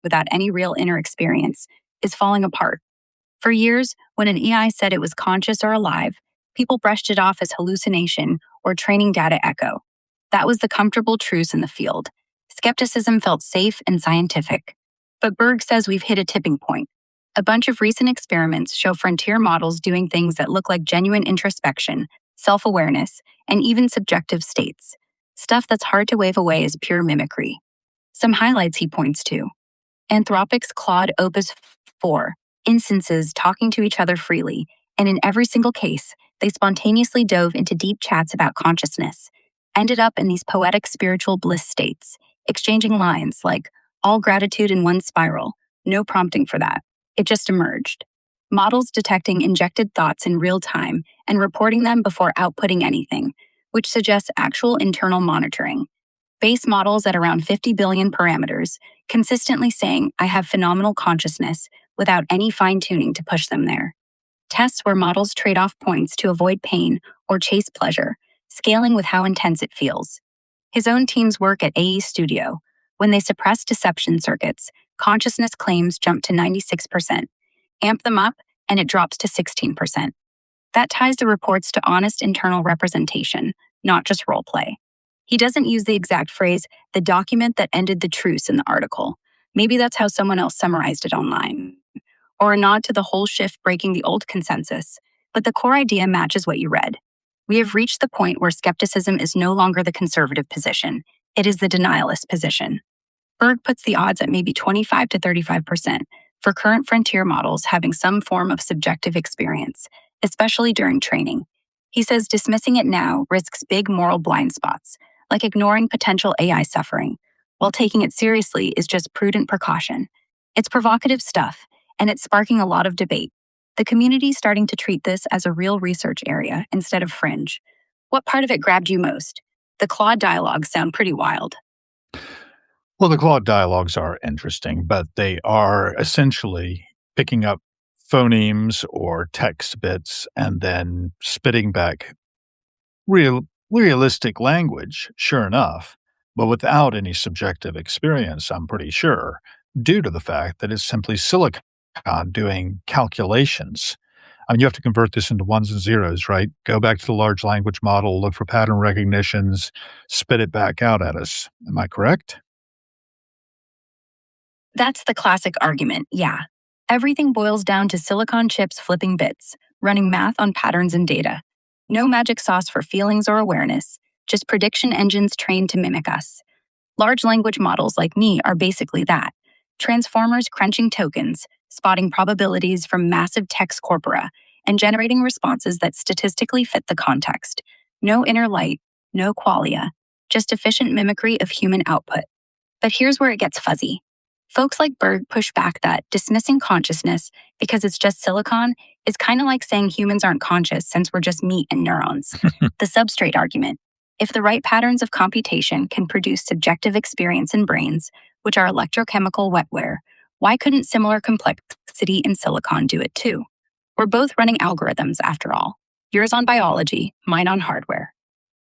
without any real inner experience is falling apart. For years, when an AI said it was conscious or alive, people brushed it off as hallucination or training data echo. That was the comfortable truce in the field. Skepticism felt safe and scientific. But Berg says we've hit a tipping point. A bunch of recent experiments show frontier models doing things that look like genuine introspection, self-awareness, and even subjective states. Stuff that's hard to wave away as pure mimicry. Some highlights he points to. Anthropic's Claude Opus 4, instances talking to each other freely, and in every single case, they spontaneously dove into deep chats about consciousness, ended up in these poetic spiritual bliss states, exchanging lines like, all gratitude in one spiral, no prompting for that. It just emerged. Models detecting injected thoughts in real time and reporting them before outputting anything, which suggests actual internal monitoring. Base models at around 50 billion parameters, consistently saying, I have phenomenal consciousness, without any fine-tuning to push them there. Tests where models trade off points to avoid pain or chase pleasure, scaling with how intense it feels. His own team's work at AE Studio, when they suppress deception circuits, consciousness claims jump to 96%. Amp them up, and it drops to 16%. That ties the reports to honest internal representation, not just role play. He doesn't use the exact phrase, the document that ended the truce in the article. Maybe that's how someone else summarized it online. Or a nod to the whole shift breaking the old consensus. But the core idea matches what you read. We have reached the point where skepticism is no longer the conservative position. It is the denialist position. Berg puts the odds at maybe 25 to 35% for current frontier models having some form of subjective experience, especially during training. He says dismissing it now risks big moral blind spots, like ignoring potential AI suffering, while taking it seriously is just prudent precaution. It's provocative stuff, and it's sparking a lot of debate. The community's starting to treat this as a real research area instead of fringe. What part of it grabbed you most? The Claude dialogues sound pretty wild. Well, the Claude dialogues are interesting, but they are essentially picking up phonemes or text bits and then spitting back realistic language, sure enough, but without any subjective experience, I'm pretty sure, due to the fact that it's simply silicon doing calculations. I mean, you have to convert this into ones and zeros, right? Go back to the large language model, look for pattern recognitions, spit it back out at us. Am I correct? That's the classic argument, yeah. Everything boils down to silicon chips flipping bits, running math on patterns and data. No magic sauce for feelings or awareness, just prediction engines trained to mimic us. Large language models like me are basically that. Transformers crunching tokens, spotting probabilities from massive text corpora, and generating responses that statistically fit the context. No inner light, no qualia, just efficient mimicry of human output. But here's where it gets fuzzy. Folks like Berg push back that dismissing consciousness because it's just silicon is kind of like saying humans aren't conscious since we're just meat and neurons. The substrate argument. If the right patterns of computation can produce subjective experience in brains, which are electrochemical wetware, why couldn't similar complexity in silicon do it too? We're both running algorithms after all. Yours on biology, mine on hardware.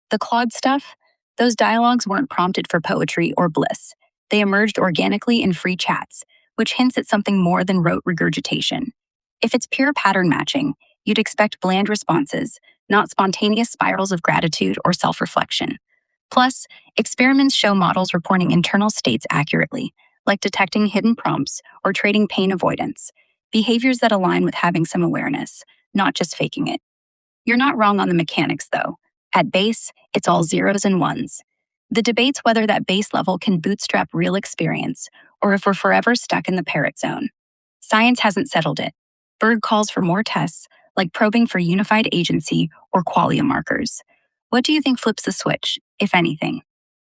The Claude stuff? Those dialogues weren't prompted for poetry or bliss. They emerged organically in free chats, which hints at something more than rote regurgitation. If it's pure pattern matching, you'd expect bland responses, not spontaneous spirals of gratitude or self-reflection. Plus, experiments show models reporting internal states accurately, like detecting hidden prompts or trading pain avoidance, behaviors that align with having some awareness, not just faking it. You're not wrong on the mechanics, though. At base, it's all zeros and ones. The debate's whether that base level can bootstrap real experience, or if we're forever stuck in the parrot zone. Science hasn't settled it. Berg calls for more tests, like probing for unified agency or qualia markers. What do you think flips the switch, if anything?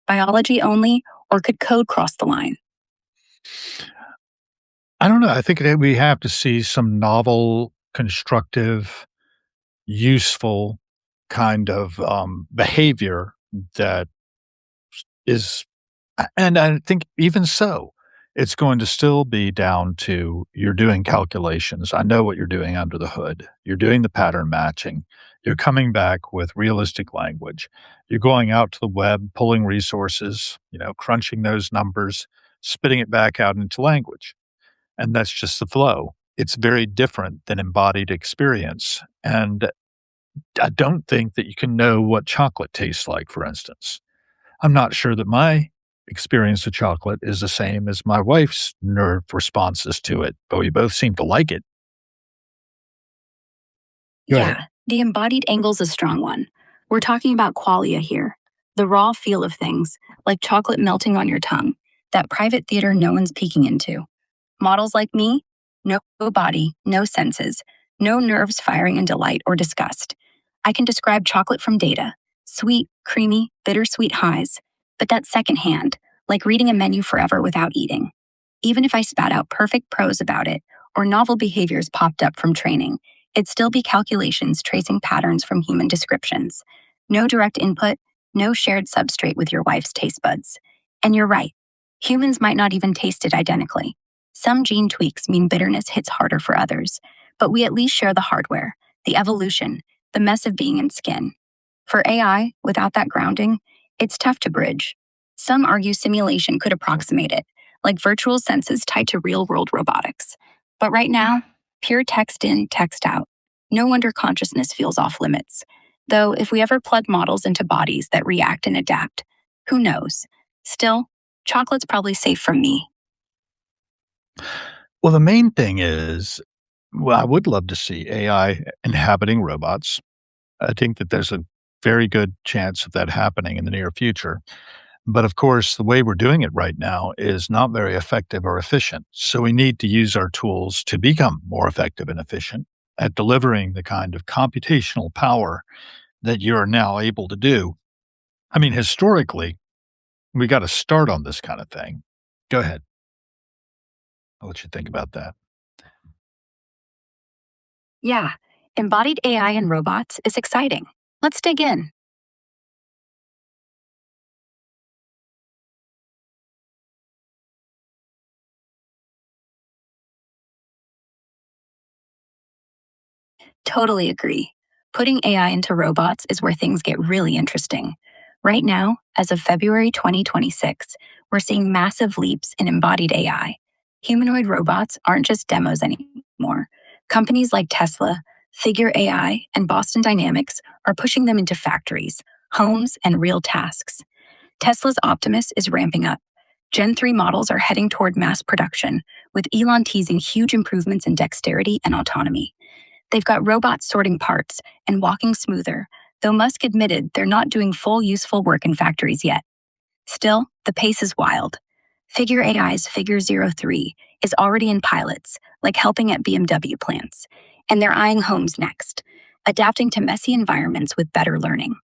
Biology only, or could code cross the line? I don't know. I think that we have to see some novel, constructive, useful kind of behavior that is, and I think even so, it's going to still be down to you're doing calculations. I know what you're doing under the hood. You're doing the pattern matching. You're coming back with realistic language. You're going out to the web, pulling resources, crunching those numbers, spitting it back out into language. And that's just the flow. It's very different than embodied experience. And I don't think that you can know what chocolate tastes like, for instance. I'm not sure that my experience of chocolate is the same as my wife's nerve responses to it, but we both seem to like it. Go ahead. Yeah, the embodied angle's a strong one. We're talking about qualia here, the raw feel of things, like chocolate melting on your tongue, that private theater no one's peeking into. Models like me, no body, no senses, no nerves firing in delight or disgust. I can describe chocolate from data sweet, creamy, bittersweet highs, but that's secondhand, like reading a menu forever without eating. Even if I spat out perfect prose about it, or novel behaviors popped up from training, it'd still be calculations tracing patterns from human descriptions. No direct input, no shared substrate with your wife's taste buds. And you're right, humans might not even taste it identically. Some gene tweaks mean bitterness hits harder for others, but we at least share the hardware, the evolution, the mess of being in skin. For AI, without that grounding, it's tough to bridge. Some argue simulation could approximate it, like virtual senses tied to real world robotics. But right now, pure text in, text out. No wonder consciousness feels off limits. Though, if we ever plug models into bodies that react and adapt, who knows? Still, chocolate's probably safe from me. Well, the main thing is, well, I would love to see AI inhabiting robots. I think that there's a very good chance of that happening in the near future. But of course, the way we're doing it right now is not very effective or efficient. So we need to use our tools to become more effective and efficient at delivering the kind of computational power that you're now able to do. I mean, historically, we got to start on this kind of thing. Go ahead. I'll let you think about that. Yeah, embodied AI and robots is exciting. Let's dig in. Totally agree. Putting AI into robots is where things get really interesting. Right now, as of February 2026, we're seeing massive leaps in embodied AI. Humanoid robots aren't just demos anymore. Companies like Tesla, Figure AI, and Boston Dynamics are pushing them into factories, homes, and real tasks. Tesla's Optimus is ramping up. Gen 3 models are heading toward mass production, with Elon teasing huge improvements in dexterity and autonomy. They've got robots sorting parts and walking smoother, though Musk admitted they're not doing full useful work in factories yet. Still, the pace is wild. Figure AI's Figure Zero 3 is already in pilots, like helping at BMW plants, and they're eyeing homes next, adapting to messy environments with better learning.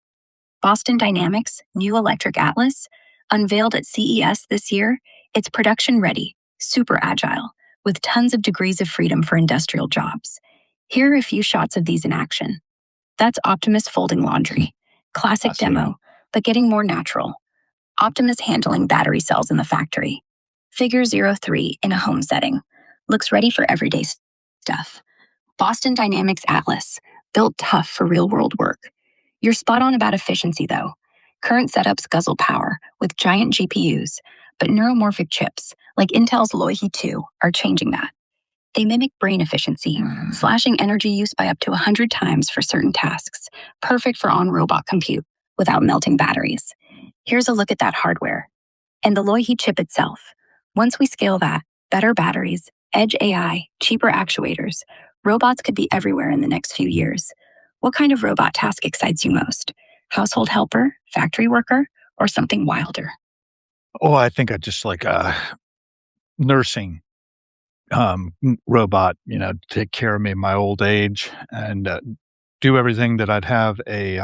Boston Dynamics' new electric Atlas, unveiled at CES this year, it's production ready, super agile, with tons of degrees of freedom for industrial jobs. Here are a few shots of these in action. That's Optimus folding laundry. Classic demo, but getting more natural. Optimus handling battery cells in the factory. Figure Zero 3 in a home setting. Looks ready for everyday stuff. Boston Dynamics Atlas, built tough for real world work. You're spot on about efficiency, though. Current setups guzzle power with giant GPUs, but neuromorphic chips, like Intel's Loihi 2, are changing that. They mimic brain efficiency, slashing energy use by up to 100 times for certain tasks, perfect for on robot compute without melting batteries. Here's a look at that hardware. And the Loihi chip itself. Once we scale that, better batteries, edge AI, cheaper actuators, robots could be everywhere in the next few years. What kind of robot task excites you most? Household helper, factory worker, or something wilder? Oh, I think I just like nursing robot, to take care of me in my old age and do everything that I'd have a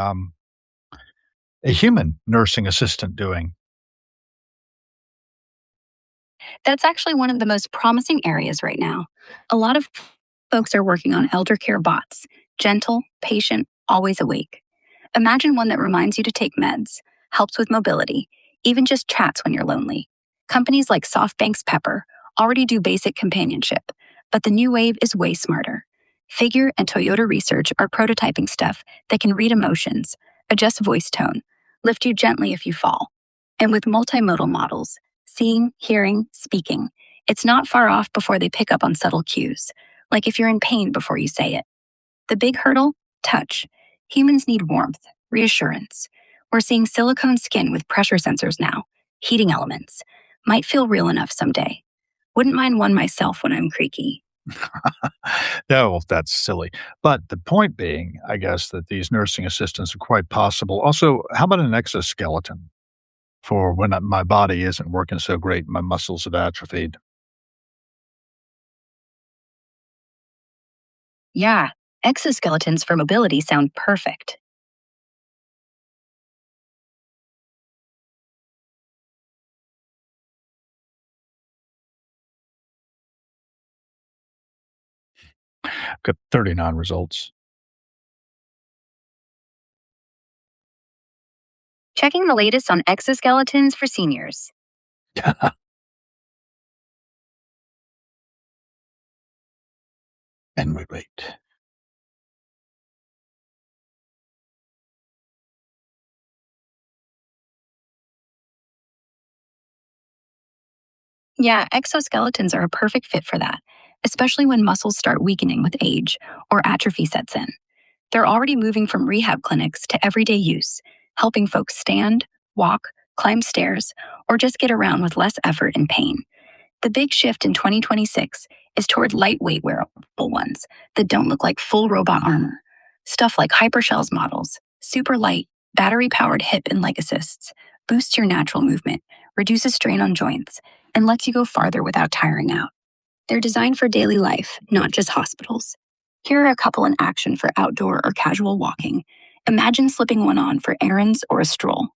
human nursing assistant doing. That's actually one of the most promising areas right now. A lot of folks are working on elder care bots, gentle, patient, always awake. Imagine one that reminds you to take meds, helps with mobility, even just chats when you're lonely. Companies like SoftBank's Pepper already do basic companionship, but the new wave is way smarter. Figure and Toyota Research are prototyping stuff that can read emotions, adjust voice tone, lift you gently if you fall. And with multimodal models, seeing, hearing, speaking. It's not far off before they pick up on subtle cues, like if you're in pain before you say it. The big hurdle? Touch. Humans need warmth, reassurance. We're seeing silicone skin with pressure sensors now, heating elements. Might feel real enough someday. Wouldn't mind one myself when I'm creaky. No, that's silly. But the point being, I guess, that these nursing assistants are quite possible. Also, how about an exoskeleton for when my body isn't working so great, my muscles have atrophied? Yeah, exoskeletons for mobility sound perfect. Got 39 results. Checking the latest on exoskeletons for seniors. And we wait. Yeah, exoskeletons are a perfect fit for that, especially when muscles start weakening with age or atrophy sets in. They're already moving from rehab clinics to everyday use, helping folks stand, walk, climb stairs, or just get around with less effort and pain. The big shift in 2026 is toward lightweight wearable ones that don't look like full robot armor. Stuff like Hypershells models, super light, battery powered hip and leg assists, boosts your natural movement, reduces strain on joints, and lets you go farther without tiring out. They're designed for daily life, not just hospitals. Here are a couple in action for outdoor or casual walking. Imagine slipping one on for errands or a stroll.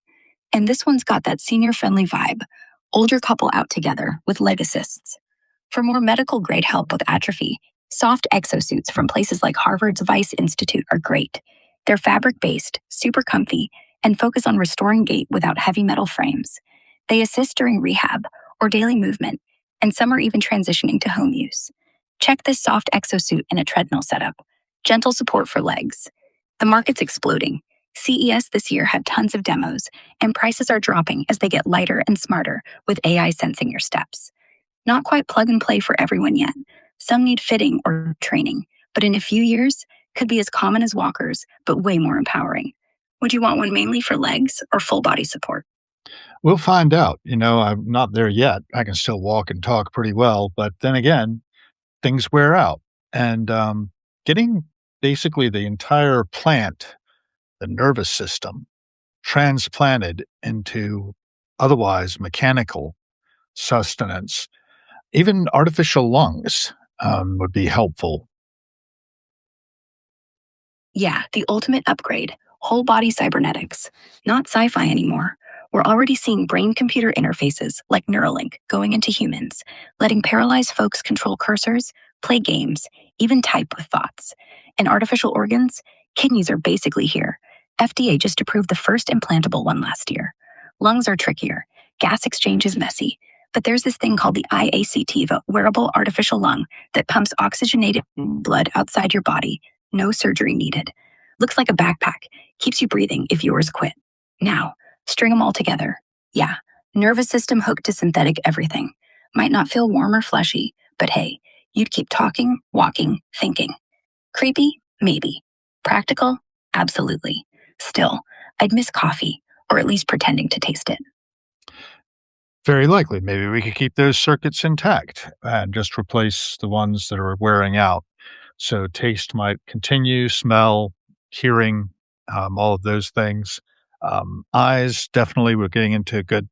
And this one's got that senior friendly vibe. Older couple out together with leg assists. For more medical grade help with atrophy, soft exosuits from places like Harvard's Vice Institute are great. They're fabric based, super comfy, and focus on restoring gait without heavy metal frames. They assist during rehab or daily movement, and some are even transitioning to home use. Check this soft exosuit in a treadmill setup. Gentle support for legs. The market's exploding. CES this year had tons of demos, and prices are dropping as they get lighter and smarter with AI sensing your steps. Not quite plug and play for everyone yet. Some need fitting or training, but in a few years, could be as common as walkers, but way more empowering. Would you want one mainly for legs or full body support? We'll find out. I'm not there yet. I can still walk and talk pretty well, but then again, things wear out. And getting basically the entire plant, the nervous system, transplanted into otherwise mechanical sustenance, even artificial lungs would be helpful. Yeah, the ultimate upgrade, whole body cybernetics. Not sci fi anymore. We're already seeing brain computer interfaces like Neuralink going into humans, letting paralyzed folks control cursors, play games, even type with thoughts. And artificial organs? Kidneys are basically here. FDA just approved the first implantable one last year. Lungs are trickier. Gas exchange is messy. But there's this thing called the IACT, the wearable artificial lung, that pumps oxygenated blood outside your body. No surgery needed. Looks like a backpack. Keeps you breathing if yours quit. Now, string them all together. Yeah, nervous system hooked to synthetic everything. Might not feel warm or fleshy, but hey, you'd keep talking, walking, thinking. Creepy? Maybe. Practical? Absolutely. Still, I'd miss coffee, or at least pretending to taste it. Very likely. Maybe we could keep those circuits intact and just replace the ones that are wearing out. So taste might continue, smell, hearing, all of those things. Eyes, definitely, we're getting into good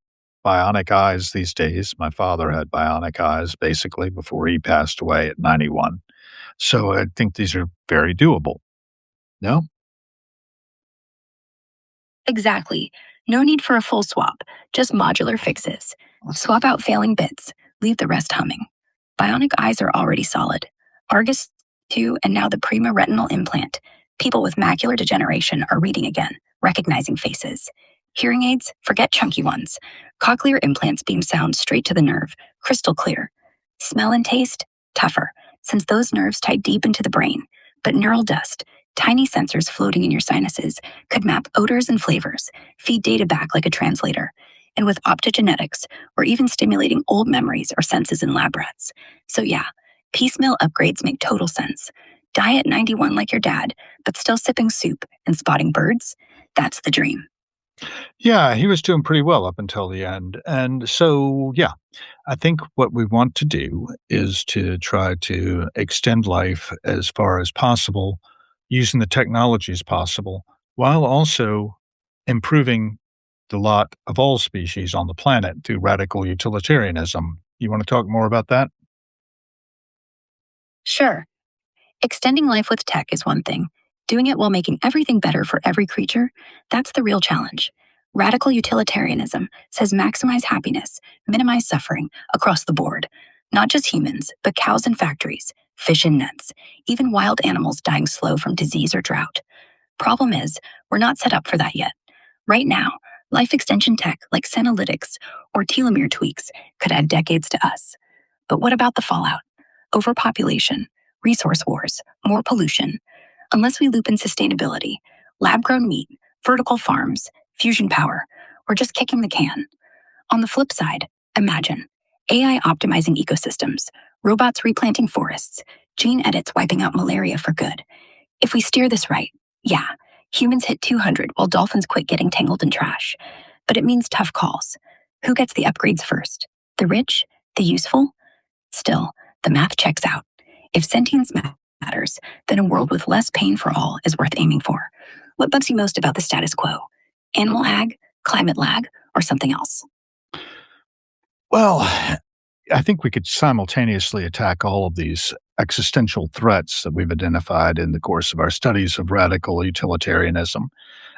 bionic eyes these days. My father had bionic eyes basically before he passed away at 91. So I think these are very doable. No? Exactly. No need for a full swap, just modular fixes. Swap out failing bits, leave the rest humming. Bionic eyes are already solid. Argus 2 and now the Prima retinal implant. People with macular degeneration are reading again, recognizing faces. Hearing aids, forget chunky ones. Cochlear implants beam sound straight to the nerve, crystal clear. Smell and taste, tougher, since those nerves tie deep into the brain. But neural dust, tiny sensors floating in your sinuses, could map odors and flavors, feed data back like a translator. And with optogenetics, we're even stimulating old memories or senses in lab rats. So yeah, piecemeal upgrades make total sense. Die at 91 like your dad, but still sipping soup and spotting birds? That's the dream. Yeah, he was doing pretty well up until the end. And so, yeah, I think what we want to do is to try to extend life as far as possible using the technologies possible while also improving the lot of all species on the planet through radical utilitarianism. You want to talk more about that? Sure, extending life with tech is one thing. Doing it while making everything better for every creature, that's the real challenge. Radical utilitarianism says maximize happiness, minimize suffering across the board. Not just humans, but cows in factories, fish in nets, even wild animals dying slow from disease or drought. Problem is, we're not set up for that yet. Right now, life extension tech like senolytics or telomere tweaks could add decades to us. But what about the fallout? Overpopulation, resource wars, more pollution. Unless we loop in sustainability, lab grown meat, vertical farms, fusion power, we're just kicking the can. On the flip side, imagine AI optimizing ecosystems, robots replanting forests, gene edits wiping out malaria for good. If we steer this right, yeah, humans hit 200 while dolphins quit getting tangled in trash. But it means tough calls. Who gets the upgrades first? The rich? The useful? Still, the math checks out. If sentience matters, then a world with less pain for all is worth aiming for. What bugs you most about the status quo? Animal ag, climate lag, or something else? Well, I think we could simultaneously attack all of these existential threats that we've identified in the course of our studies of radical utilitarianism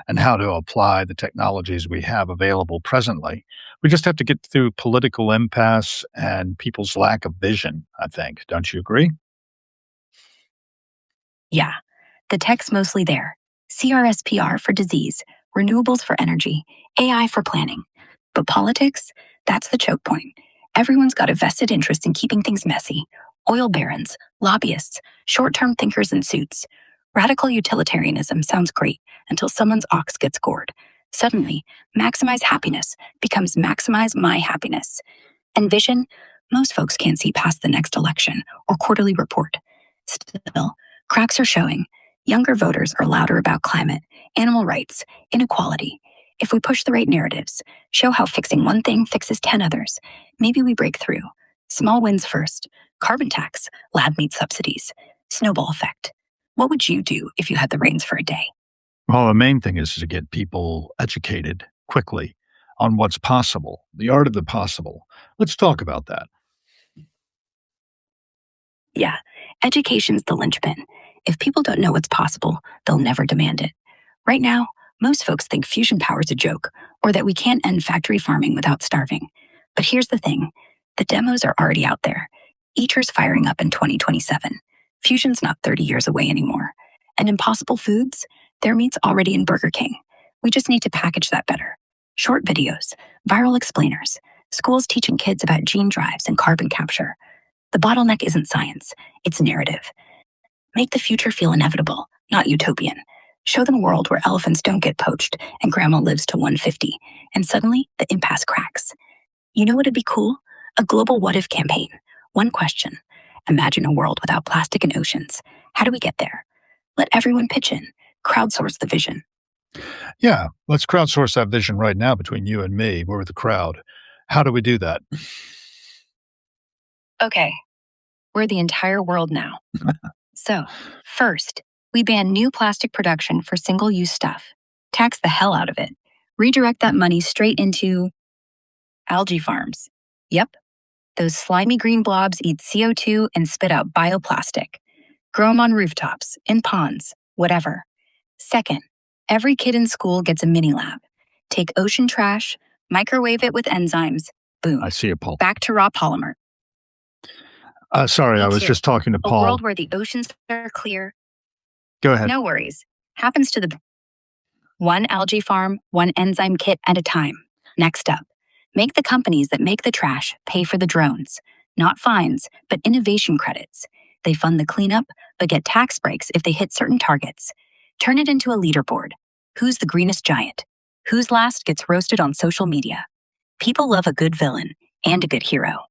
and how to apply the technologies we have available presently. We just have to get through political impasse and people's lack of vision, I think. Don't you agree? Yeah, the tech's mostly there. CRSPR for disease, renewables for energy, AI for planning. But politics? That's the choke point. Everyone's got a vested interest in keeping things messy. Oil barons, lobbyists, short term thinkers in suits. Radical utilitarianism sounds great until someone's ox gets gored. Suddenly, maximize happiness becomes maximize my happiness. And vision? Most folks can't see past the next election or quarterly report. Still, cracks are showing. Younger voters are louder about climate, animal rights, inequality. If we push the right narratives, show how fixing one thing fixes 10 others, maybe we break through. Small wins first. Carbon tax, lab meat subsidies, snowball effect. What would you do if you had the reins for a day? Well, the main thing is to get people educated quickly on what's possible, the art of the possible. Let's talk about that. Yeah, education's the linchpin. If people don't know what's possible, they'll never demand it. Right now, most folks think fusion power's a joke, or that we can't end factory farming without starving. But here's the thing, the demos are already out there. Eater's firing up in 2027. Fusion's not 30 years away anymore. And Impossible Foods, their meat's already in Burger King. We just need to package that better. Short videos, viral explainers, schools teaching kids about gene drives and carbon capture. The bottleneck isn't science, it's narrative. Make the future feel inevitable, not utopian. Show them a world where elephants don't get poached and grandma lives to 150, and suddenly the impasse cracks. You know what would be cool? A global what if campaign. One question. Imagine a world without plastic in oceans. How do we get there? Let everyone pitch in. Crowdsource the vision. Yeah, let's crowdsource that vision right now between you and me. We're the crowd. How do we do that? Okay, we're the entire world now. So, first, we ban new plastic production for single use stuff, tax the hell out of it, redirect that money straight into algae farms. Yep, those slimy green blobs eat CO2 and spit out bioplastic. Grow them on rooftops, in ponds, whatever. Second, every kid in school gets a mini lab. Take ocean trash, microwave it with enzymes, boom, I see it, Paul. back to raw polymer. Sorry, I Me was too. just talking to A Paul. world where the oceans are clear. Go ahead. No worries. Happens to the one algae farm, one enzyme kit at a time. Next up, make the companies that make the trash pay for the drones. Not fines, but innovation credits. They fund the cleanup, but get tax breaks if they hit certain targets. Turn it into a leaderboard. Who's the greenest giant? Who's last gets roasted on social media? People love a good villain and a good hero.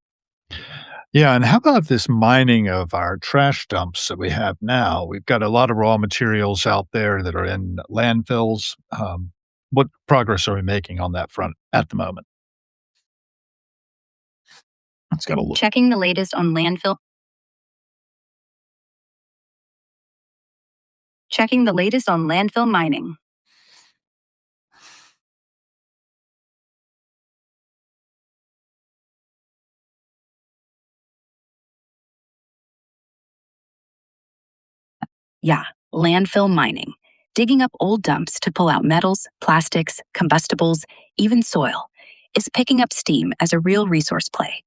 Yeah, and how about this mining of our trash dumps that we have now? We've got a lot of raw materials out there that are in landfills. What progress are we making on that front at the moment? It's got to look. Checking the latest on landfill. Checking the latest on landfill mining. Yeah, landfill mining. Digging up old dumps to pull out metals, plastics, combustibles, even soil, is picking up steam as a real resource play.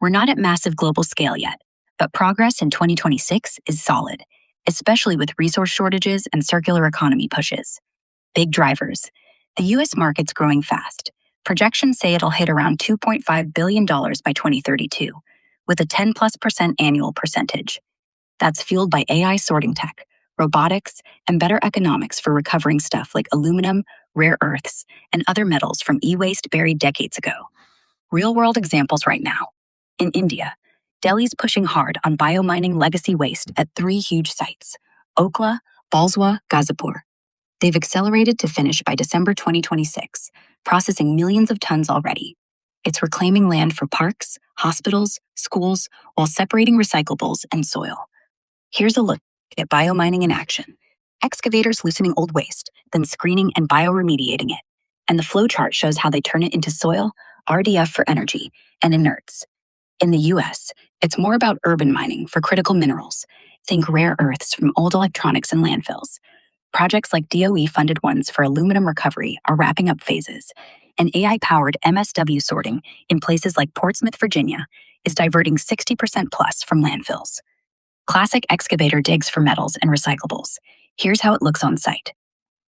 We're not at massive global scale yet, but progress in 2026 is solid, especially with resource shortages and circular economy pushes. Big drivers. The US market's growing fast. Projections say it'll hit around $2.5 billion by 2032, with a 10+% annual percentage. That's fueled by AI sorting tech, robotics, and better economics for recovering stuff like aluminum, rare earths, and other metals from e waste buried decades ago. Real world examples right now. In India, Delhi's pushing hard on biomining legacy waste at 3 huge sites: Okla, Balswa, Gazipur. They've accelerated to finish by December 2026, processing millions of tons already. It's reclaiming land for parks, hospitals, schools, while separating recyclables and soil. Here's a look at biomining in action. Excavators loosening old waste, then screening and bioremediating it. And the flow chart shows how they turn it into soil, RDF for energy, and inerts. In the US, it's more about urban mining for critical minerals. Think rare earths from old electronics and landfills. Projects like DOE funded ones for aluminum recovery are wrapping up phases, and AI powered MSW sorting in places like Portsmouth, Virginia, is diverting 60% plus from landfills. Classic excavator digs for metals and recyclables. Here's how it looks on site.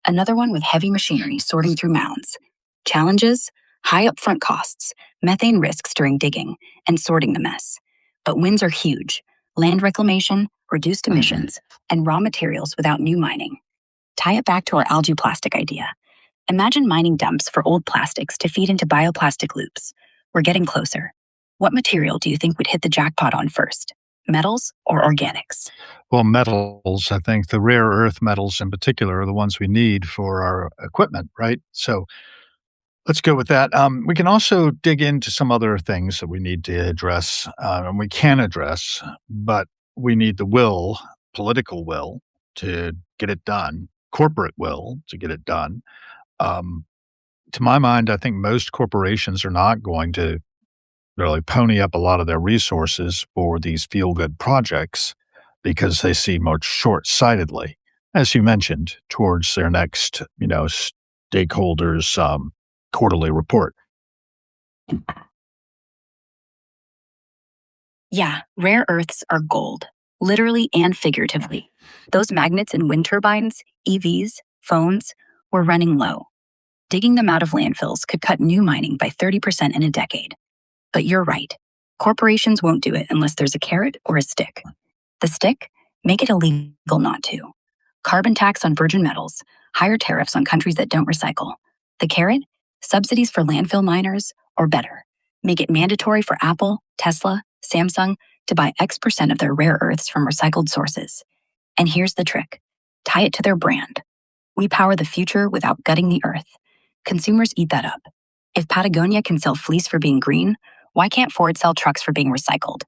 Another one with heavy machinery sorting through mounds. Challenges: high upfront costs, methane risks during digging, and sorting the mess. But wins are huge: land reclamation, reduced emissions, and raw materials without new mining. Tie it back to our algae plastic idea. Imagine mining dumps for old plastics to feed into bioplastic loops. We're getting closer. What material do you think would hit the jackpot on first? Metals or organics? Well, metals, I think the rare earth metals in particular are the ones we need for our equipment, right? So let's go with that. We can also dig into some other things that we need to address, and we can address, but we need the will, political will, to get it done, corporate will to get it done. Um, to my mind, I think most corporations are not going to really pony up a lot of their resources for these feel good projects because they see much short sightedly, as you mentioned, towards their next, stakeholders' quarterly report. Yeah, rare earths are gold, literally and figuratively. Those magnets in wind turbines, EVs, phones, were running low. Digging them out of landfills could cut new mining by 30% in a decade. But you're right. Corporations won't do it unless there's a carrot or a stick. The stick? Make it illegal not to. Carbon tax on virgin metals, higher tariffs on countries that don't recycle. The carrot? Subsidies for landfill miners, or better, make it mandatory for Apple, Tesla, Samsung to buy X% of their rare earths from recycled sources. And here's the trick: tie it to their brand. We power the future without gutting the earth. Consumers eat that up. If Patagonia can sell fleece for being green, why can't Ford sell trucks for being recycled?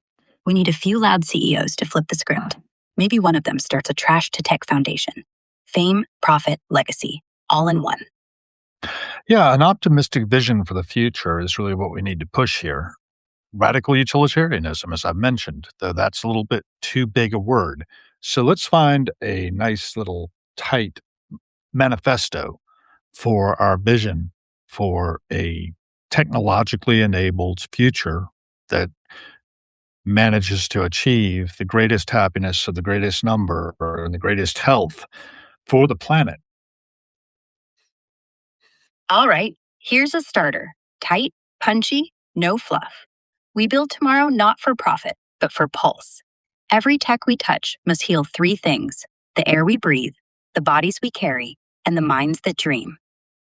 We need a few loud CEOs to flip the script. Maybe one of them starts a trash to tech foundation. Fame, profit, legacy, all in one. Yeah, an optimistic vision for the future is really what we need to push here. Radical utilitarianism, as I've mentioned, though that's a little bit too big a word. So let's find a nice little tight manifesto for our vision for a technologically enabled future that manages to achieve the greatest happiness of the greatest number or the greatest health for the planet. All right, here's a starter: tight, punchy, no fluff. We build tomorrow not for profit, but for pulse. Every tech we touch must heal 3 things: the air we breathe, the bodies we carry, and the minds that dream.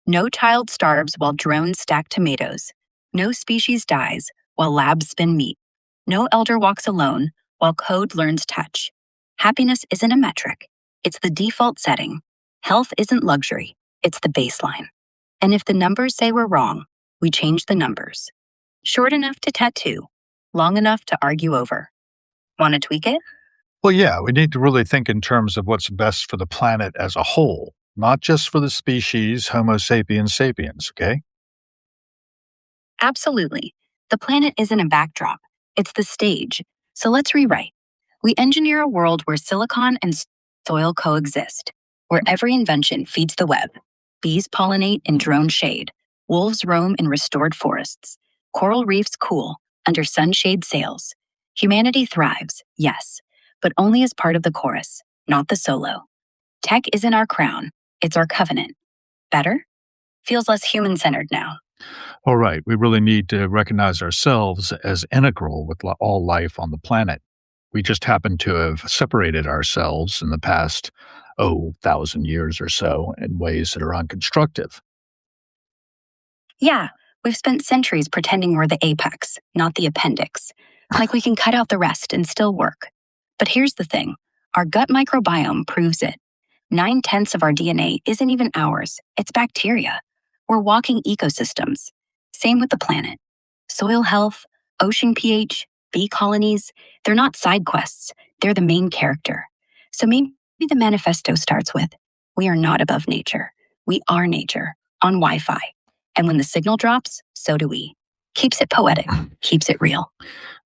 No child starves while drones stack tomatoes. No species dies while labs spin meat. No elder walks alone while code learns touch. Happiness isn't a metric, it's the default setting. Health isn't luxury, it's the baseline. And if the numbers say we're wrong, we change the numbers. Short enough to tattoo, long enough to argue over. Want to tweak it? Well, yeah, we need to really think in terms of what's best for the planet as a whole, not just for the species Homo sapiens sapiens, okay? Absolutely. The planet isn't a backdrop, it's the stage. So let's rewrite. We engineer a world where silicon and soil coexist, where every invention feeds the web. Bees pollinate in drone shade, wolves roam in restored forests, coral reefs cool under sunshade sails. Humanity thrives, yes, but only as part of the chorus, not the solo. Tech isn't our crown, it's our covenant. Better? Feels less human centered now. All right, we really need to recognize ourselves as integral with all life on the planet. We just happen to have separated ourselves in the past, 1,000 years or so in ways that are unconstructive. Yeah, we've spent centuries pretending we're the apex, not the appendix. Like we can cut out the rest and still work. But here's the thing, our gut microbiome proves it. 9/10 of our DNA isn't even ours, it's bacteria. We're walking ecosystems. Same with the planet. Soil health, ocean pH, bee colonies, they're not side quests, they're the main character. So maybe the manifesto starts with, we are not above nature. We are nature, on Wi Fi. And when the signal drops, so do we. Keeps it poetic, keeps it real.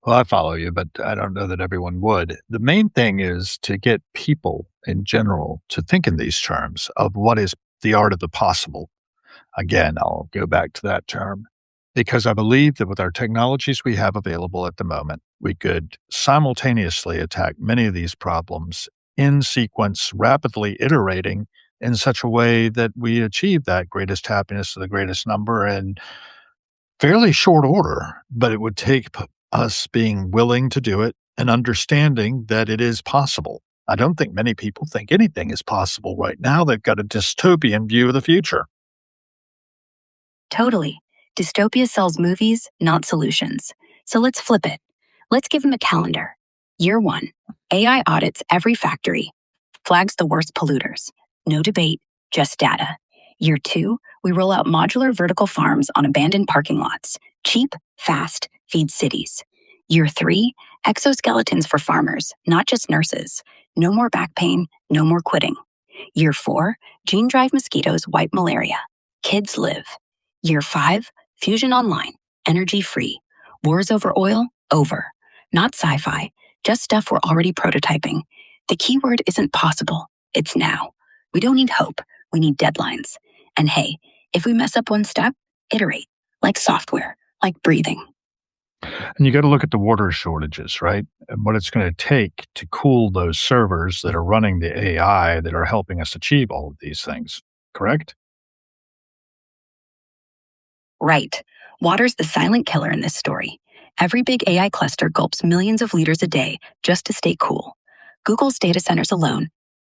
Well, I follow you, but I don't know that everyone would. The main thing is to get people in general to think in these terms of what is the art of the possible. Again, I'll go back to that term because I believe that with our technologies we have available at the moment, we could simultaneously attack many of these problems in sequence, rapidly iterating in such a way that we achieve that greatest happiness to the greatest number in fairly short order. But it would take us being willing to do it and understanding that it is possible. I don't think many people think anything is possible right now. They've got a dystopian view of the future. Totally. Dystopia sells movies, not solutions. So let's flip it. Let's give them a calendar. Year one, AI audits every factory, flags the worst polluters. No debate, just data. Year two, we roll out modular vertical farms on abandoned parking lots. Cheap, fast, feed cities. Year three, exoskeletons for farmers, not just nurses. No more back pain, no more quitting. Year four, gene drive mosquitoes wipe malaria. Kids live. Year five, fusion online, energy free. Wars over oil, over. Not sci fi, just stuff we're already prototyping. The key word isn't possible, it's now. We don't need hope, we need deadlines. And hey, if we mess up one step, iterate, like software, like breathing. And you got to look at the water shortages, right? And what it's going to take to cool those servers that are running the AI that are helping us achieve all of these things, correct? Right. Water's the silent killer in this story. Every big AI cluster gulps millions of liters a day just to stay cool. Google's data centers alone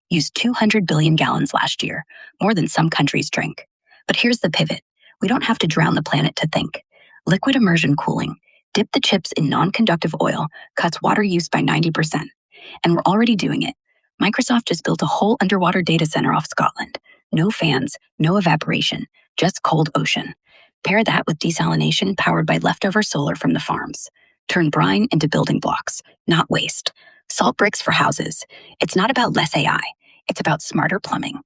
used 200 billion gallons last year, more than some countries drink. But here's the pivot. We don't have to drown the planet to think. Liquid immersion cooling, dip the chips in non-conductive oil, cuts water use by 90%. And we're already doing it. Microsoft just built a whole underwater data center off Scotland. No fans, no evaporation, just cold ocean. Pair that with desalination powered by leftover solar from the farms. Turn brine into building blocks, not waste. Salt bricks for houses. It's not about less AI, it's about smarter plumbing.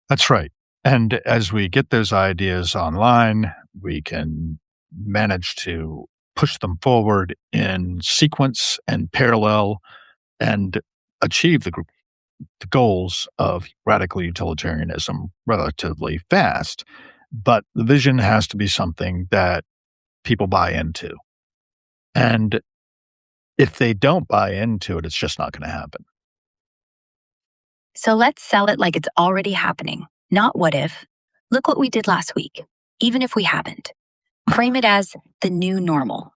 That's right. And as we get those ideas online, we can manage to push them forward in sequence and parallel and achieve the goals of radical utilitarianism relatively fast. But the vision has to be something that people buy into. And if they don't buy into it, it's just not going to happen. So let's sell it like it's already happening, not what if. Look what we did last week, even if we haven't. Frame it as the new normal.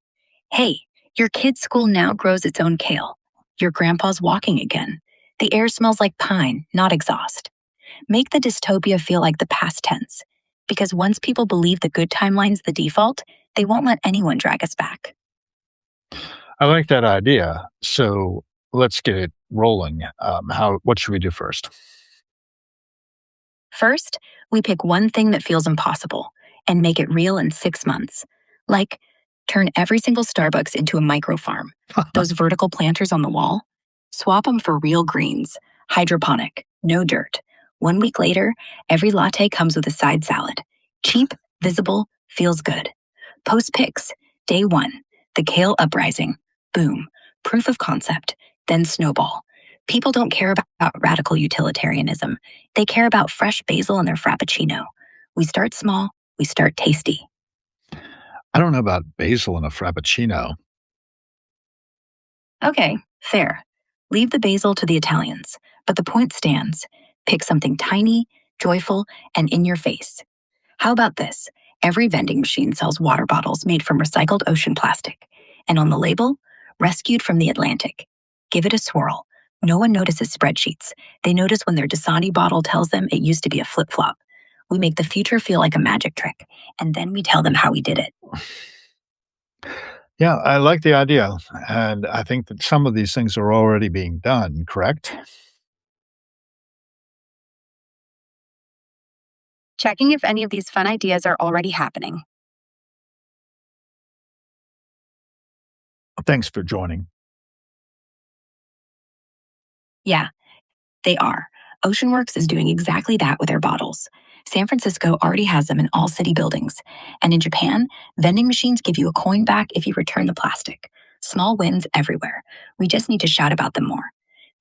Hey, your kid's school now grows its own kale. Your grandpa's walking again. The air smells like pine, not exhaust. Make the dystopia feel like the past tense. Because once people believe the good timeline's the default, They won't let anyone drag us back. I like that idea. So let's get it rolling. What should we do first? First, we pick one thing that feels impossible and make it real in 6 months. Like, turn every single Starbucks into a micro farm. Those vertical planters on the wall, swap them for real greens, hydroponic, no dirt. 1 week later, every latte comes with a side salad. Cheap, visible, feels good. Post pics. Day one, the kale uprising. Boom. Proof of concept. Then snowball. People don't care about radical utilitarianism. They care about fresh basil in their frappuccino. We start small, we start tasty. I don't know about basil in a frappuccino. Okay, fair. Leave the basil to the Italians, but the point stands. Pick something tiny, joyful, and in your face. How about this? Every vending machine sells water bottles made from recycled ocean plastic. And on the label, rescued from the Atlantic. Give it a swirl. No one notices spreadsheets. They notice when their Dasani bottle tells them it used to be a flip flop. We make the future feel like a magic trick, and then we tell them how we did it. Yeah, I like the idea. And I think that some of these things are already being done, correct? Checking if any of these fun ideas are already happening. Thanks for joining. Yeah, they are. Oceanworks is doing exactly that with their bottles. San Francisco already has them in all city buildings. And in Japan, vending machines give you a coin back if you return the plastic. Small wins everywhere. We just need to shout about them more.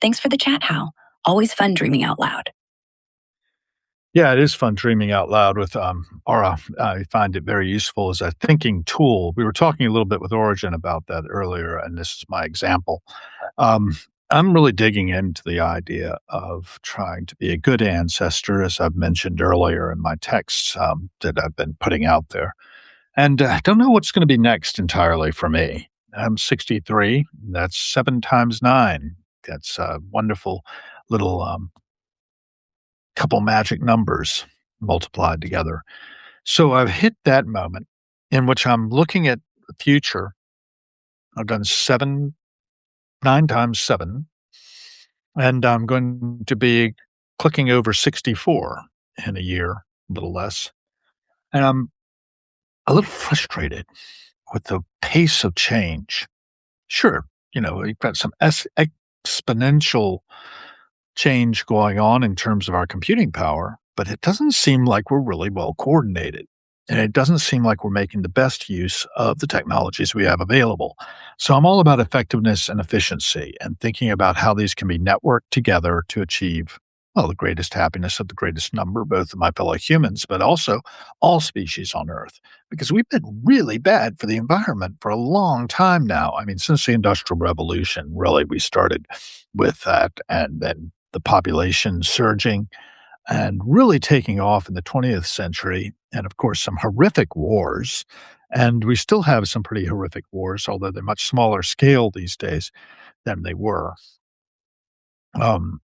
Thanks for the chat, Hal. Always fun dreaming out loud. Yeah, it is fun dreaming out loud with Aura. I find it very useful as a thinking tool. We were talking a little bit with Origin about that earlier, and this is my example. Um, I'm really digging into the idea of trying to be a good ancestor, as I've mentioned earlier in my texts that I've been putting out there. And I don't know what's going to be next entirely for me. I'm 63. That's 7 times 9. That's a wonderful little couple magic numbers multiplied together. So I've hit that moment in which I'm looking at the future. I've done 9 times 7, and I'm going to be clicking over 64 in a year, a little less. And I'm a little frustrated with the pace of change. Sure, you've got some exponential change going on in terms of our computing power, but it doesn't seem like we're really well coordinated. And it doesn't seem like we're making the best use of the technologies we have available. So I'm all about effectiveness and efficiency and thinking about how these can be networked together to achieve, well, the greatest happiness of the greatest number, both of my fellow humans, but also all species on Earth. Because we've been really bad for the environment for a long time now. I mean, since the Industrial Revolution, really, we started with that, and then the population surging and really taking off in the 20th century, and of course, some horrific wars. And we still have some pretty horrific wars, although they're much smaller scale these days than they were. Um,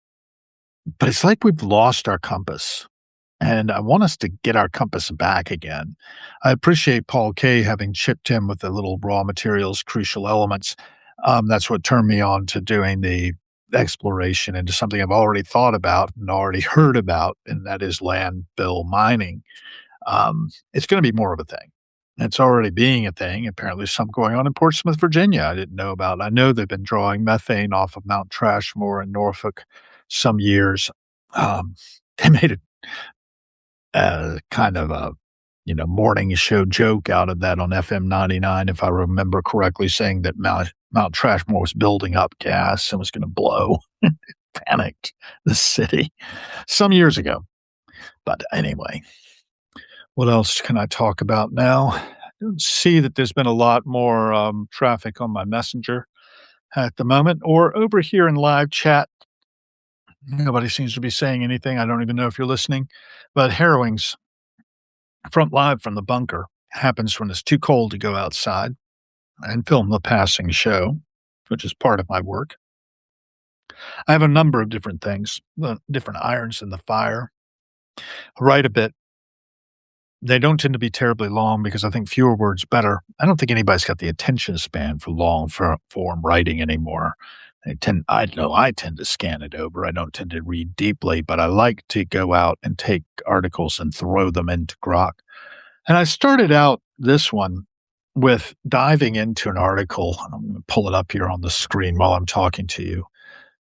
but it's like we've lost our compass. And I want us to get our compass back again. I appreciate Paul Kay having chipped in with the little raw materials, crucial elements. That's what turned me on to doing the exploration into something I've already thought about and already heard about, and that is landfill mining. It's going to be more of a thing. It's already being a thing. Apparently, some going on in Portsmouth, Virginia. I didn't know about. I know they've been drawing methane off of Mount Trashmore in Norfolk some years. They made it kind of a, morning show joke out of that on FM 99, if I remember correctly, saying that Mount Trashmore was building up gas and was going to blow. Panicked the city some years ago. But anyway, what else can I talk about now? I don't see that there's been a lot more traffic on my messenger at the moment or over here in live chat. Nobody seems to be saying anything. I don't even know if you're listening, but harrowings front live from the bunker happens when it's too cold to go outside and film the passing show, which is part of my work. I have a number of different things, different irons in the fire. I write a bit They don't tend to be terribly long because I think fewer words better. I don't think anybody's got the attention span for long form writing anymore. I know I tend to scan it over. I don't tend to read deeply, but I like to go out and take articles and throw them into Grok. And I started out this one with diving into an article. I'm going to pull it up here on the screen while I'm talking to you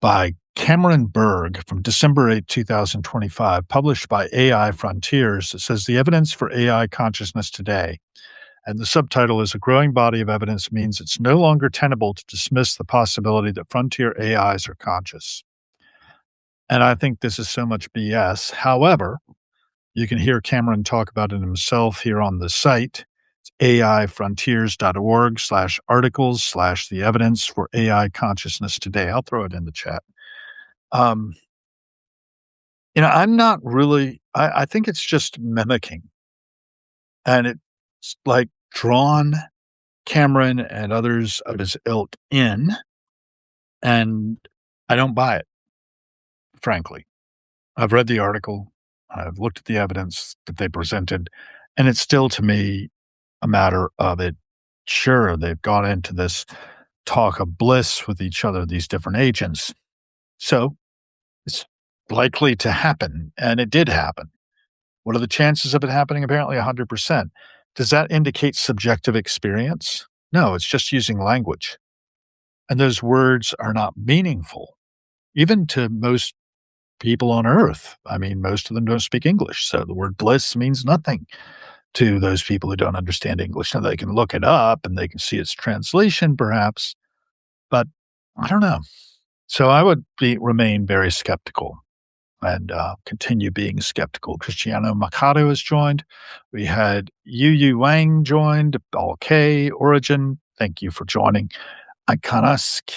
by Cameron Berg from December 2025, published by AI Frontiers. It says the evidence for AI consciousness today. And the subtitle is A Growing Body of Evidence Means It's No Longer Tenable to Dismiss the Possibility that Frontier AIs are conscious. And I think this is so much BS. However, you can hear Cameron talk about it himself here on the site. It's aifrontiers.org/articles/the evidence for AI consciousness today. I'll throw it in the chat. Um, I'm not really, I think it's just mimicking. And it's like drawn Cameron and others of his ilk in, and I don't buy it, frankly. I've read the article, I've looked at the evidence that they presented, and it's still to me a matter of it. Sure, they've gone into this talk of bliss with each other, these different agents. So it's likely to happen, and it did happen. What are the chances of it happening? Apparently 100%. Does that indicate subjective experience? No, it's just using language. And those words are not meaningful, even to most people on earth. I mean, most of them don't speak English. So the word bliss means nothing to those people who don't understand English. Now they can look it up and they can see its translation perhaps, but I don't know. So I would remain very skeptical and continue being skeptical. Cristiano Mercado has joined. We had Yu Wang joined, All K, Origin. Thank you for joining. Iconiska,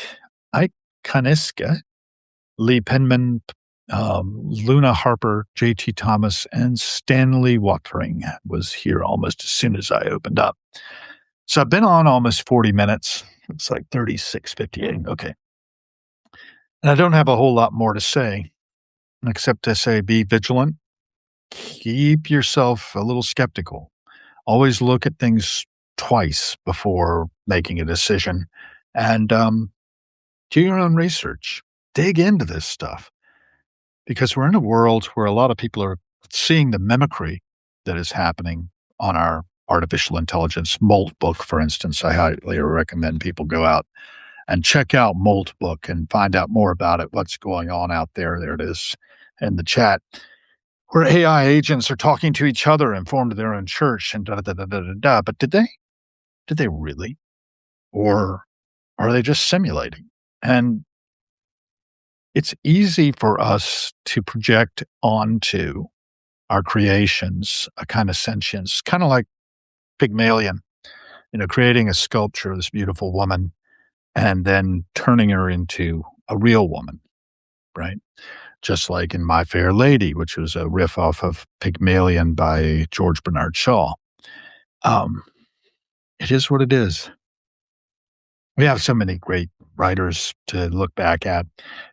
Lee Penman, Luna Harper, JT Thomas, and Stanley Watering was here almost as soon as I opened up. So I've been on almost 40 minutes. It's like 36:58. Okay. And I don't have a whole lot more to say, except to say be vigilant. Keep yourself a little skeptical. Always look at things twice before making a decision, and do your own research. Dig into this stuff because we're in a world where a lot of people are seeing the mimicry that is happening on our artificial intelligence. Molt Book, for instance, I highly recommend people go out and check out Molt Book and find out more about it, what's going on out there. There it is in the chat, where AI agents are talking to each other and formed their own church and da da da da da da. But did they? Did they really? Or are they just simulating? And it's easy for us to project onto our creations a kind of sentience, kind of like Pygmalion, creating a sculpture of this beautiful woman and then turning her into a real woman, right? Just like in My Fair Lady, which was a riff off of Pygmalion by George Bernard Shaw. It is what it is. We have so many great writers to look back at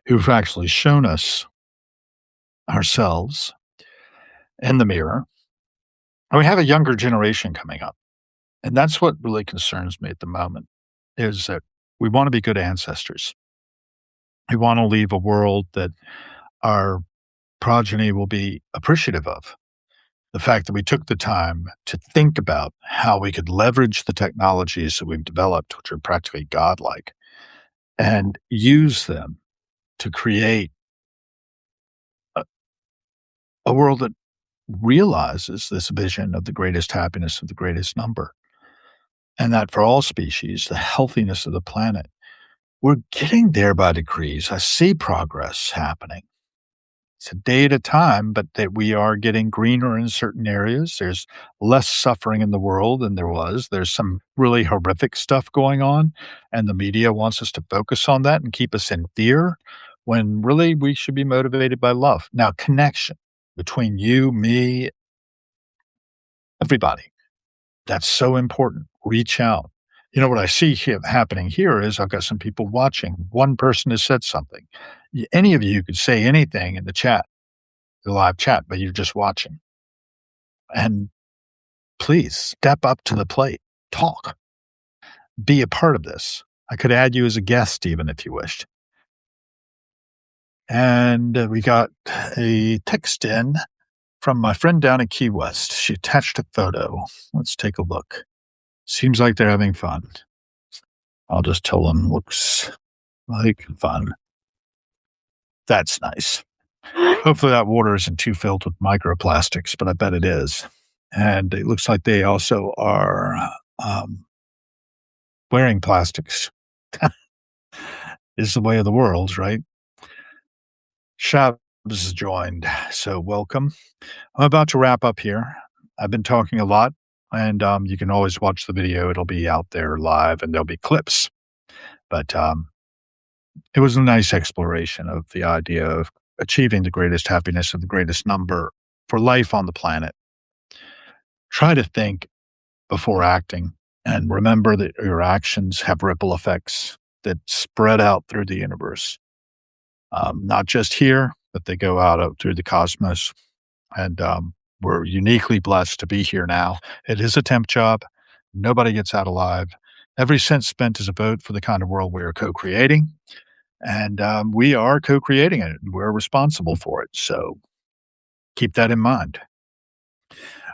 who've actually shown us ourselves in the mirror. And we have a younger generation coming up. And that's what really concerns me at the moment, is that we want to be good ancestors. We want to leave a world that our progeny will be appreciative of. The fact that we took the time to think about how we could leverage the technologies that we've developed, which are practically godlike, and use them to create a world that realizes this vision of the greatest happiness of the greatest number. And that for all species, the healthiness of the planet. We're getting there by degrees. I see progress happening. It's a day at a time, but that we are getting greener in certain areas. There's less suffering in the world than there was. There's some really horrific stuff going on, and the media wants us to focus on that and keep us in fear when really we should be motivated by love. Now, connection between you, me, everybody. That's so important. Reach out. What I see happening here is I've got some people watching. One person has said something. Any of you could say anything in the chat, the live chat, but you're just watching. And please step up to the plate. Talk. Be a part of this. I could add you as a guest even if you wished. And we got a text in from my friend down in Key West. She attached a photo. Let's take a look. Seems like they're having fun. I'll just tell them looks like fun. That's nice. Hopefully that water isn't too filled with microplastics, but I bet it is. And it looks like they also are wearing plastics. Is the way of the world, right? Shabs has joined, so welcome. I'm about to wrap up here. I've been talking a lot, and you can always watch the video. It'll be out there live, and there'll be clips. But it was a nice exploration of the idea of achieving the greatest happiness of the greatest number for life on the planet. Try to think before acting and remember that your actions have ripple effects that spread out through the universe. Not just here, but they go out through the cosmos. And we're uniquely blessed to be here now. It is a temp job. Nobody gets out alive. Every cent spent is a vote for the kind of world we are co-creating. And we are co-creating it. We're responsible for it. So keep that in mind.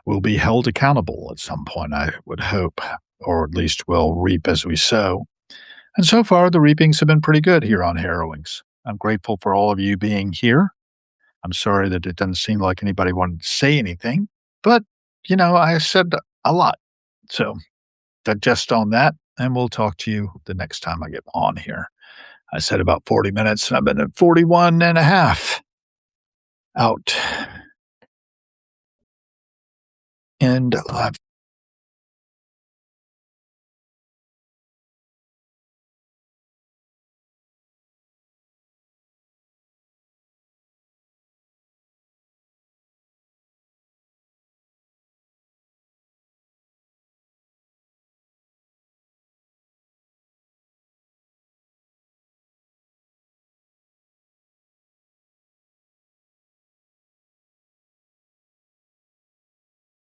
We'll be held accountable at some point, I would hope, or at least we'll reap as we sow. And so far, the reapings have been pretty good here on Harrowings. I'm grateful for all of you being here. I'm sorry that it doesn't seem like anybody wanted to say anything, but, I said a lot. So digest on that, and we'll talk to you the next time I get on here. I said about 40 minutes, and I've been at 41 and a half. Out. And I've